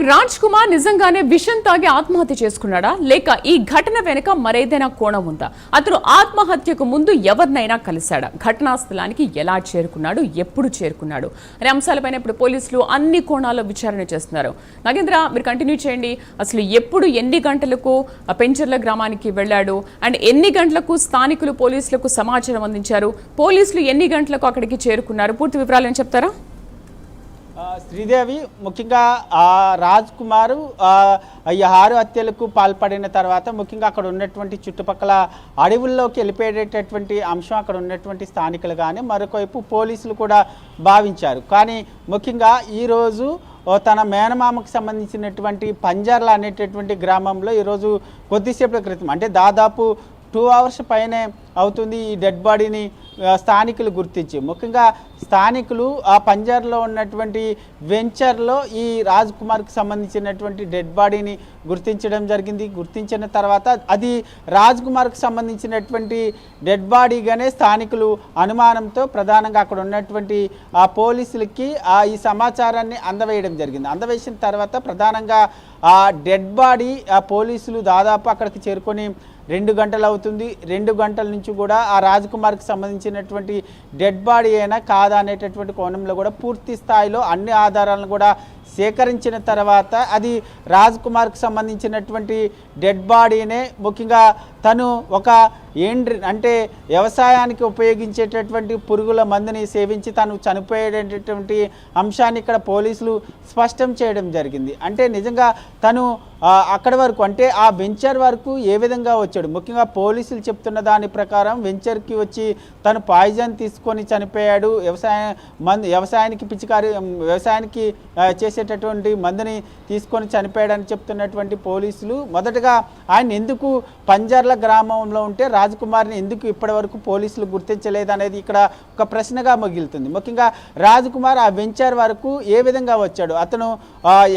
రాజ్ కుమార్ నిజంగానే విషం తాగి ఆత్మహత్య చేసుకున్నాడా లేక ఈ ఘటన వెనుక మరేదైనా కోణం ఉందా? అతను ఆత్మహత్యకు ముందు ఎవరినైనా కలిశాడా? ఘటనా స్థలానికి ఎలా చేరుకున్నాడు, ఎప్పుడు చేరుకున్నాడు అనే అంశాలపైన ఇప్పుడు పోలీసులు అన్ని కోణాల్లో విచారణ చేస్తున్నారు. నాగేంద్ర, మీరు కంటిన్యూ చేయండి. అసలు ఎప్పుడు ఎన్ని గంటలకు పెంచర్ల గ్రామానికి వెళ్ళాడు అండ్ ఎన్ని గంటలకు స్థానికులు పోలీసులకు సమాచారం అందించారు, పోలీసులు ఎన్ని గంటలకు అక్కడికి చేరుకున్నారు, పూర్తి వివరాలు ఏం చెప్తారా? శ్రీదేవి, ముఖ్యంగా రాజ్ కుమారు ఈ 6 హత్యలకు పాల్పడిన తర్వాత ముఖ్యంగా అక్కడ ఉన్నటువంటి చుట్టుపక్కల అడవుల్లోకి వెళ్ళిపోయేటటువంటి అంశం అక్కడ ఉన్నటువంటి స్థానికులు కానీ మరొకవైపు పోలీసులు కూడా భావించారు. కానీ ముఖ్యంగా ఈరోజు తన మేనమామకు సంబంధించినటువంటి పంజర్ల అనేటటువంటి గ్రామంలో ఈరోజు కొద్దిసేపటి క్రితం, అంటే దాదాపు 2 అవర్స్ పైనే అవుతుంది, ఈ డెడ్ బాడీని స్థానికులు గుర్తించి, ముఖ్యంగా స్థానికులు ఆ పంజర్లో ఉన్నటువంటి వెంచర్లో ఈ రాజ్ కుమార్కి సంబంధించినటువంటి డెడ్ బాడీని గుర్తించడం జరిగింది. గుర్తించిన తర్వాత అది రాజ్ కుమార్కి సంబంధించినటువంటి డెడ్ బాడీగానే స్థానికులు అనుమానంతో ప్రధానంగా అక్కడ ఉన్నటువంటి ఆ పోలీసులకి ఈ సమాచారాన్ని అందవేయడం జరిగింది. అందవేసిన తర్వాత ప్రధానంగా ఆ డెడ్ బాడీ పోలీసులు దాదాపు అక్కడికి చేరుకొని 2 గంటలు అవుతుంది. 2 గంటల నుంచి కూడా ఆ రాజ్ కుమార్కి సంబంధించినటువంటి డెడ్ బాడీ అయినా కాదా అనేటటువంటి కోణంలో కూడా పూర్తి స్థాయిలో అన్ని ఆధారాలను కూడా సేకరించిన తర్వాత అది రాజ్ కుమార్కి సంబంధించినటువంటి డెడ్ బాడీనే, ముఖ్యంగా తను ఒక అంటే వ్యవసాయానికి ఉపయోగించేటటువంటి పురుగుల మందుని సేవించి తను చనిపోయేటటువంటి అంశాన్ని ఇక్కడ పోలీసులు స్పష్టం చేయడం జరిగింది. అంటే నిజంగా తను అక్కడి వరకు, అంటే ఆ వెంచర్ వరకు ఏ విధంగా వచ్చాడు, ముఖ్యంగా పోలీసులు చెప్తున్న దాని ప్రకారం వెంచర్కి వచ్చి తను పాయిజన్ తీసుకొని చనిపోయాడు, వ్యవసాయానికి చేసేటటువంటి మందుని తీసుకొని చనిపోయాడని చెప్తున్నటువంటి పోలీసులు మొదటగా ఆయన ఎందుకు పంజర్ల గ్రామంలో ఉంటే రాజ్ కుమార్ని ఎందుకు ఇప్పటి వరకు పోలీసులు గుర్తించలేదనేది ఇక్కడ ఒక ప్రశ్నగా మిగులుతుంది. ముఖ్యంగా రాజ్ కుమార్ ఆ వెంచర్ వరకు ఏ విధంగా వచ్చాడు, అతను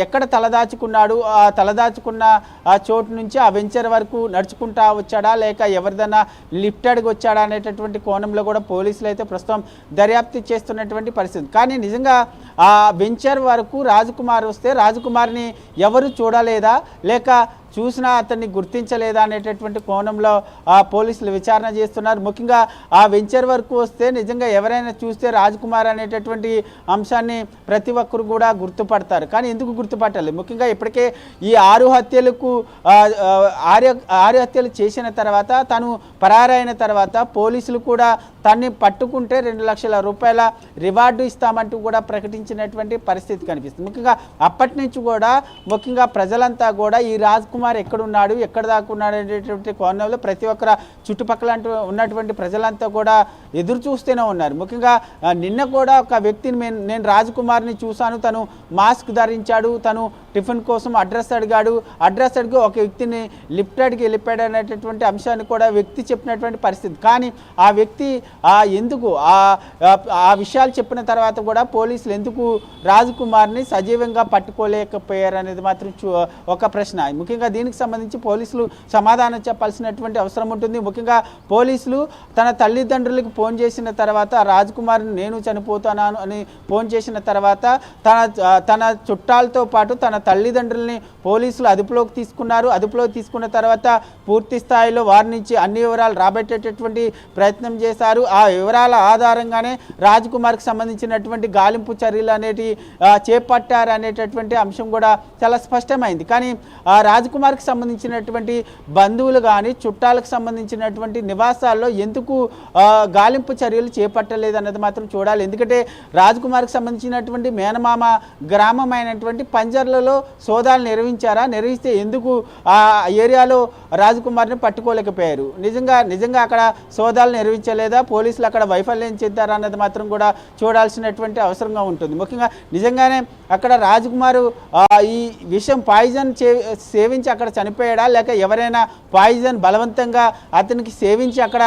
ఎక్కడ తలదాచుకున్నాడు, ఆ తలదాచుకున్న ఆ చోటు నుంచి ఆ వెంచర్ వరకు నడుచుకుంటా వచ్చాడా లేక ఎవరిదైనా లిఫ్ట్ అడిగి వచ్చాడా అనేటటువంటి కోణంలో కూడా పోలీసులు అయితే ప్రస్తుతం దర్యాప్తు చేస్తున్నటువంటి పరిస్థితి. కానీ నిజంగా ఆ వెంచర్ వరకు రాజ్ కుమార్ వస్తే రాజ్ కుమార్ని ఎవరు చూడలేదా లేక చూసినా అతన్ని గుర్తించలేదా అనేటటువంటి కోణంలో పోలీసులు విచారణ చేస్తున్నారు. ముఖ్యంగా ఆ వెంచర్ వరకు వస్తే నిజంగా ఎవరైనా చూస్తే రాజ్ కుమార్ అనేటటువంటి అంశాన్ని ప్రతి ఒక్కరు కూడా గుర్తుపడతారు. కానీ ఎందుకు గుర్తుపట్టాలి? ముఖ్యంగా ఇప్పటికే ఈ 6 హత్యలకు 6 హత్యలు చేసిన తర్వాత తను పరారైన తర్వాత పోలీసులు కూడా తన్ని పట్టుకుంటే 2 లక్షల రూపాయల రివార్డు ఇస్తామంటూ కూడా ప్రకటించినటువంటి పరిస్థితి కనిపిస్తుంది. ముఖ్యంగా అప్పటి నుంచి కూడా ముఖ్యంగా ప్రజలంతా కూడా ఈ రాజ్ కుమార్ ఎక్కడున్నాడు, ఎక్కడ దాక్కున్నాడు అనేటటువంటి కోణంలో ప్రతి ఒక్కరు చుట్టుపక్కల ఉన్నటువంటి ప్రజలంతా కూడా ఎదురు చూస్తూనే ఉన్నారు. ముఖ్యంగా నిన్న కూడా ఒక వ్యక్తిని నేను రాజ్ కుమార్ని చూశాను, తను మాస్క్ ధరించాడు, తను టిఫిన్ కోసం అడ్రస్ అడిగి ఒక వ్యక్తిని లిఫ్ట్ అడిగి వెళ్ళిపోయాడు అనేటటువంటి అంశాన్ని కూడా వ్యక్తి చెప్పినటువంటి పరిస్థితి. కానీ ఆ వ్యక్తి ఎందుకు ఆ విషయాలు చెప్పిన తర్వాత కూడా పోలీసులు ఎందుకు రాజ్ కుమార్ని సజీవంగా పట్టుకోలేకపోయారు అనేది మాత్రం ఒక ప్రశ్న. ముఖ్యంగా దీనికి సంబంధించి పోలీసులు సమాధానం చెప్పాల్సినటువంటి అవసరం ఉంటుంది. ముఖ్యంగా పోలీసులు తన తల్లిదండ్రులకు ఫోన్ చేసిన తర్వాత రాజ్ కుమార్ని నేను చనిపోతున్నాను అని ఫోన్ చేసిన తర్వాత తన చుట్టాలతో పాటు తన తల్లిదండ్రుల్ని పోలీసులు అదుపులోకి తీసుకున్నారు. అదుపులోకి తీసుకున్న తర్వాత పూర్తి స్థాయిలో వారి నుంచి అన్ని వివరాలు రాబట్టేటటువంటి ప్రయత్నం చేశారు. ఆ వివరాల ఆధారంగానే రాజ్ కుమార్కి సంబంధించినటువంటి గాలింపు చర్యలు అనేటి చేపట్టారు అనేటటువంటి అంశం కూడా చాలా స్పష్టమైంది. కానీ రాజ్ కుమార్కి సంబంధించినటువంటి బంధువులు కానీ చుట్టాలకు సంబంధించినటువంటి నివాసాల్లో ఎందుకు గాలింపు చర్యలు చేపట్టలేదు అన్నది మాత్రం చూడాలి. ఎందుకంటే రాజ్ కుమార్కి సంబంధించినటువంటి మేనమామ గ్రామం అయినటువంటి పంజర్లలో సోదాలు నిర్వహిస్తే ఎందుకు ఆ ఏరియాలో రాజ్ కుమార్ని పట్టుకోలేకపోయారు? నిజంగా అక్కడ సోదాలు నిర్వహించలేదా, పోలీసులు అక్కడ వైఫల్యం చెందారా అన్నది మాత్రం కూడా చూడాల్సినటువంటి అవసరంగా ఉంటుంది. ముఖ్యంగా నిజంగానే అక్కడ రాజ్ కుమార్ ఈ విషయం పాయిజన్ సేవించి నుంచి అక్కడ చనిపోయాడా లేక ఎవరైనా పాయిజన్ బలవంతంగా అతనికి సేవించి అక్కడ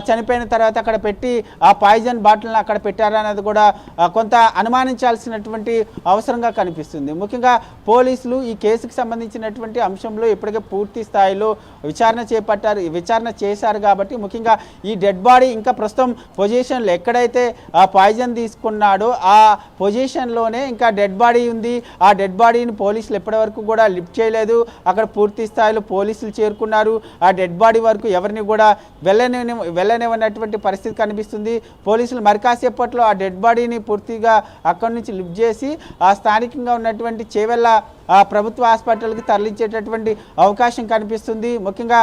చనిపోయిన తర్వాత అక్కడ పెట్టి ఆ పాయిజన్ బాటిల్ని అక్కడ పెట్టారా అనేది కూడా కొంత అనుమానించాల్సినటువంటి అవసరంగా కనిపిస్తుంది. ముఖ్యంగా పోలీసులు ఈ కేసుకు సంబంధించినటువంటి అంశంలో ఇప్పటికే పూర్తి స్థాయిలో విచారణ చేశారు కాబట్టి ముఖ్యంగా ఈ డెడ్ బాడీ ఇంకా ప్రస్తుతం పొజిషన్లో ఎక్కడైతే ఆ పాయిజన్ తీసుకున్నాడో ఆ పొజిషన్లోనే ఇంకా డెడ్ బాడీ ఉంది. ఆ డెడ్ బాడీని పోలీసులు ఎప్పటివరకు కూడా లిఫ్ట్ చేయలేదు. అక్కడ పూర్తి స్థాయిలో పోలీసులు చేరుకున్నారు. ఆ డెడ్ బాడీ వరకు ఎవరిని కూడా వెళ్ళనివ్వనటువంటి పరిస్థితి కనిపిస్తుంది. పోలీసులు మరి కాసేపట్లో ఆ డెడ్ బాడీని పూర్తిగా అక్కడి నుంచి లిఫ్ట్ చేసి ఆ స్థానికంగా ఉన్నటువంటి చేవెళ్ళ ప్రభుత్వ హాస్పిటల్కి తరలించేటటువంటి అవకాశం కనిపిస్తుంది. ముఖ్యంగా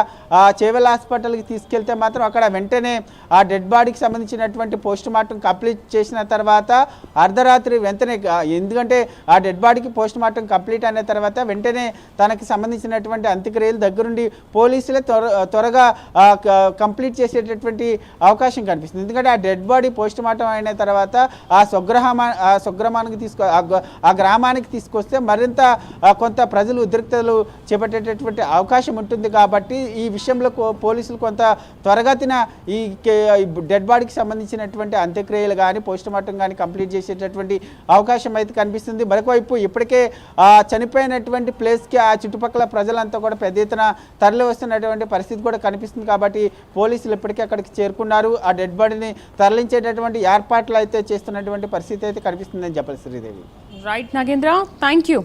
చేవెళ్ళ హాస్పిటల్కి తీసుకెళ్తే మాత్రం అక్కడ వెంటనే ఆ డెడ్ బాడీకి సంబంధించినటువంటి పోస్ట్ మార్టం కంప్లీట్ చేసిన తర్వాత అర్ధరాత్రి వెంటనే, ఎందుకంటే ఆ డెడ్ బాడీకి పోస్ట్ మార్టం కంప్లీట్ అయిన తర్వాత వెంటనే తనకి సంబంధించినటువంటి అంత్యక్రియలు దగ్గరుండి పోలీసులే త్వరగా కంప్లీట్ చేసేటటువంటి అవకాశం కనిపిస్తుంది. ఎందుకంటే ఆ డెడ్ బాడీ పోస్ట్ మార్టం అయిన తర్వాత ఆ స్వగ్రామానికి ఆ గ్రామానికి తీసుకొస్తే మరింత కొంత ప్రజలు ఉద్రిక్తలు చేపట్టేటటువంటి అవకాశం ఉంటుంది. కాబట్టి ఈ విషయంలో పోలీసులు కొంత త్వరగతిన ఈ డెడ్ బాడీకి సంబంధించినటువంటి అంత్యక్రియలు కానీ పోస్ట్ మార్టం కానీ కంప్లీట్ చేసేటటువంటి అవకాశం అయితే కనిపిస్తుంది. మరొకవైపు ఇప్పటికే చనిపోయినటువంటి ప్లేస్కి ఆ చుట్టుపక్కల ప్రజలంతా కూడా పెద్ద ఎత్తున తరలి వస్తున్నటువంటి పరిస్థితి కూడా కనిపిస్తుంది. కాబట్టి పోలీసులు ఇప్పటికే అక్కడికి చేరుకున్నారు. ఆ డెడ్ బాడీని తరలించేటటువంటి ఏర్పాట్లు అయితే చేస్తున్నటువంటి పరిస్థితి అయితే కనిపిస్తుందని చెప్పాలి Sridevi. Right Nagendra, thank you.